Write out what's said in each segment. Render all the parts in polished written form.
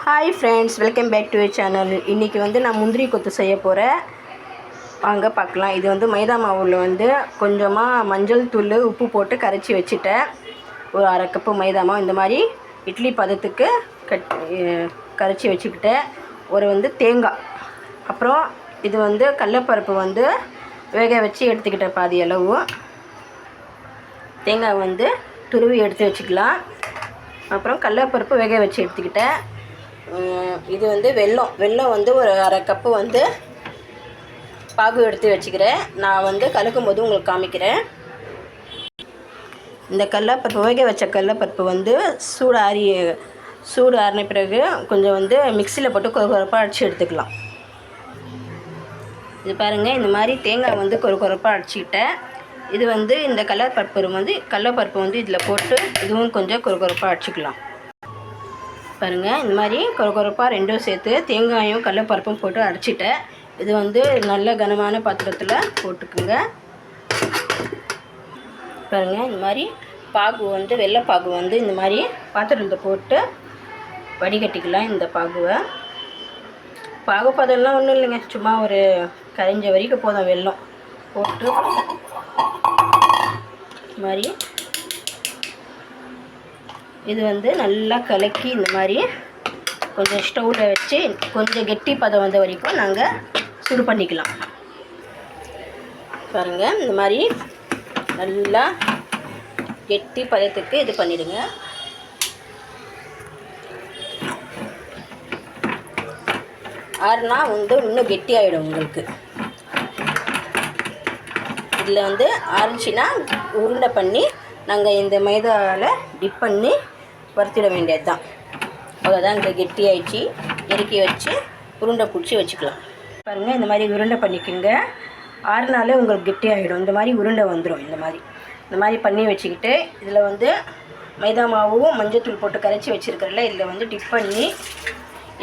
Hi friends, welcome back to your channel. இன்றைக்கி நான் முந்திரி கொத்து செய்ய போகிறேன். வாங்க பார்க்கலாம். இது மைதா மாவில் கொஞ்சமாக மஞ்சள் தூள் உப்பு போட்டு கரைச்சி வச்சுட்டேன். ஒரு அரை கப்பு மைதா மாவு இந்த மாதிரி இட்லி பதத்துக்கு கரைச்சி வச்சுக்கிட்டேன். ஒரு தேங்காய், அப்புறம் இது கடலைப்பருப்பு வேக வச்சு எடுத்துக்கிட்டேன். பாதி அளவு தேங்காய் துருவி எடுத்து வச்சுக்கலாம். அப்புறம் கடலைப்பருப்பு வேக வச்சு எடுத்துக்கிட்டேன். இது வெல்லம் ஒரு அரை கப்பு பாகு எடுத்து வச்சுக்கிறேன். நான் கலக்கும் போது உங்களுக்கு காமிக்கிறேன். இந்த கடலைப்பருப்பு வேக வச்ச கடலைப்பருப்பு சூடு ஆறின பிறகு கொஞ்சம் மிக்சியில் போட்டு கொரப்பாக அடித்து எடுத்துக்கலாம். இது பாருங்கள், இந்த மாதிரி தேங்காய் கொரப்பாக அடிச்சுக்கிட்டேன். இது இந்த கடலைப்பருப்பு இதில் போட்டு இதுவும் கொஞ்சம் கொரப்பாக அடிச்சுக்கலாம். பாருங்கள், இந்த மாதிரி கொரப்பாக ரெண்டும் சேர்த்து தேங்காயும் கடலைப்பருப்பும் போட்டு அடிச்சிட்டேன். இது நல்ல கனமான பாத்திரத்தில் போட்டுக்குங்க. பாருங்கள், இந்த மாதிரி பாகு வெள்ளைப்பாகு இந்த மாதிரி பாத்திரத்தில் போட்டு வடிகட்டிக்கலாம். இந்த பாகுப்பதெல்லாம் ஒன்றும் இல்லைங்க, சும்மா ஒரு கரைஞ்ச வரைக்கும் போதும். வெல்லம் போட்டு மாதிரி இது நல்லா கலக்கி இந்த மாதிரி கொஞ்சம் ஸ்டவ்வில் வச்சு கொஞ்சம் கெட்டி பதம் வந்த வரைக்கும் நாங்கள் சுடு பண்ணிக்கலாம். பாருங்கள், இந்த மாதிரி நல்லா கெட்டி பதத்துக்கு இது பண்ணிவிடுங்க. ஆறுனா இன்னும் கெட்டி ஆகிடும் உங்களுக்கு. இதில் ஆரஞ்சினா உருண்டை பண்ணி நாங்கள் இந்த மைதாவில் டிப் பண்ணி வறுத்திட வேண்டியது தான். அவ்வளோதான். இந்த கெட்டி ஆகிடுச்சி. இறக்கி வச்சு உருண்டை பிடிச்சி வச்சுக்கலாம். பாருங்கள், இந்த மாதிரி உருண்டை பண்ணிக்கோங்க. 6 நாள் உங்களுக்கு கெட்டி ஆகிடும். இந்த மாதிரி உருண்டை வந்துடும். இந்த மாதிரி பண்ணி வச்சுக்கிட்டு இதில் மைதா மாவும் மஞ்சத்தூள் போட்டு கரைச்சி வச்சுருக்கிறல இதில் டிப் பண்ணி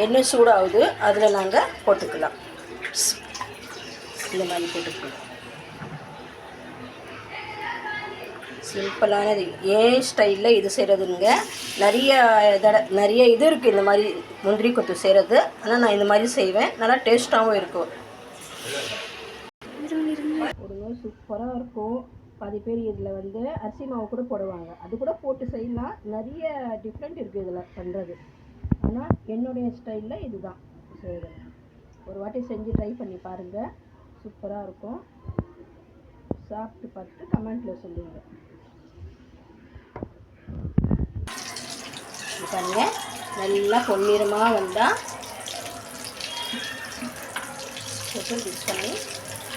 எண்ணெய் சூடாகுது, அதில் நாங்கள் போட்டுக்கலாம். இந்த மாதிரி போட்டுக்கலாம். சிம்பிளானது, ஏன் ஸ்டைலில் இது செய்கிறதுங்க. நிறைய இது இருக்குது இந்த மாதிரி முந்திரி கொத்து செய்கிறது. ஆனால் நான் இந்த மாதிரி செய்வேன். நல்லா டேஸ்ட்டாகவும் இருக்கும். சூப்பராக இருக்கும். பாதி பேர் இதில் அரிசி மாவு கூட போடுவாங்க. அது கூட போட்டு செய்யலாம். நிறைய டிஃப்ரெண்ட் இருக்குது இதில் பண்ணுறது. ஆனால் என்னுடைய ஸ்டைலில் இதுதான் செய்கிறது. ஒரு வாட்டி செஞ்சு ட்ரை பண்ணி பாருங்கள். சூப்பராக இருக்கும். சாப்பிட்டு பார்த்துட்டு கமெண்ட்டில் சொல்லுங்கள். பாருங்க, நல்லா பொன்னிறமாக வந்தால் மிக்ஸ் பண்ணி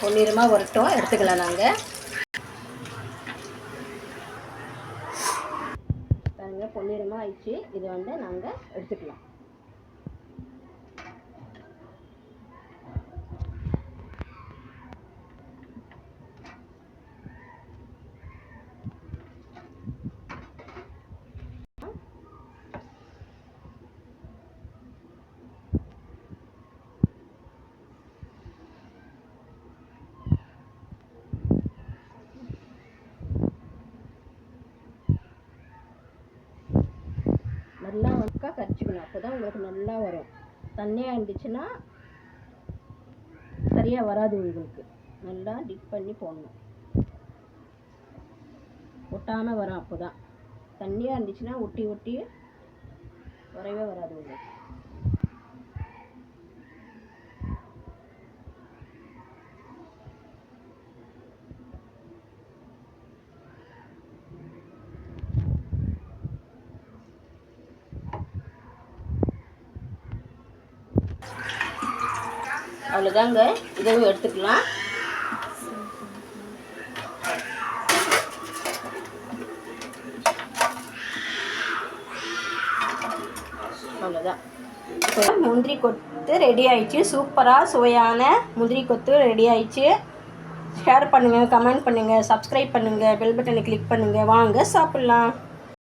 பொன்னிறமாக வரட்டும், எடுத்துக்கலாம். நாங்கள் பாருங்க, பொன்னிறமாக ஆயிடுச்சு. இதை நாங்கள் எடுத்துக்கலாம். நல்லா கரைச்சிக்கணும். அப்போ தான் உங்களுக்கு நல்லா வரும். தண்ணியாக இருந்துச்சுன்னா சரியாக வராது உங்களுக்கு. நல்லா டிப் பண்ணி போடணும். ஒட்டாமல் வரும். அப்போ தான். தண்ணியாக இருந்துச்சுன்னா ஒட்டி வரவே வராது உங்களுக்கு. அவ்வளோதாங்க. இதுவும் எடுத்துக்கலாம். அவ்வளோதான். இப்போ முந்திரி கொத்து ரெடி ஆயிடுச்சு. சூப்பராக சுவையான முந்திரி கொத்து ரெடி ஆயிடுச்சு. ஷேர் பண்ணுங்கள், கமெண்ட் பண்ணுங்கள், சப்ஸ்கிரைப் பண்ணுங்கள், பெல் பட்டனை கிளிக் பண்ணுங்கள். வாங்க சாப்பிட்லாம்.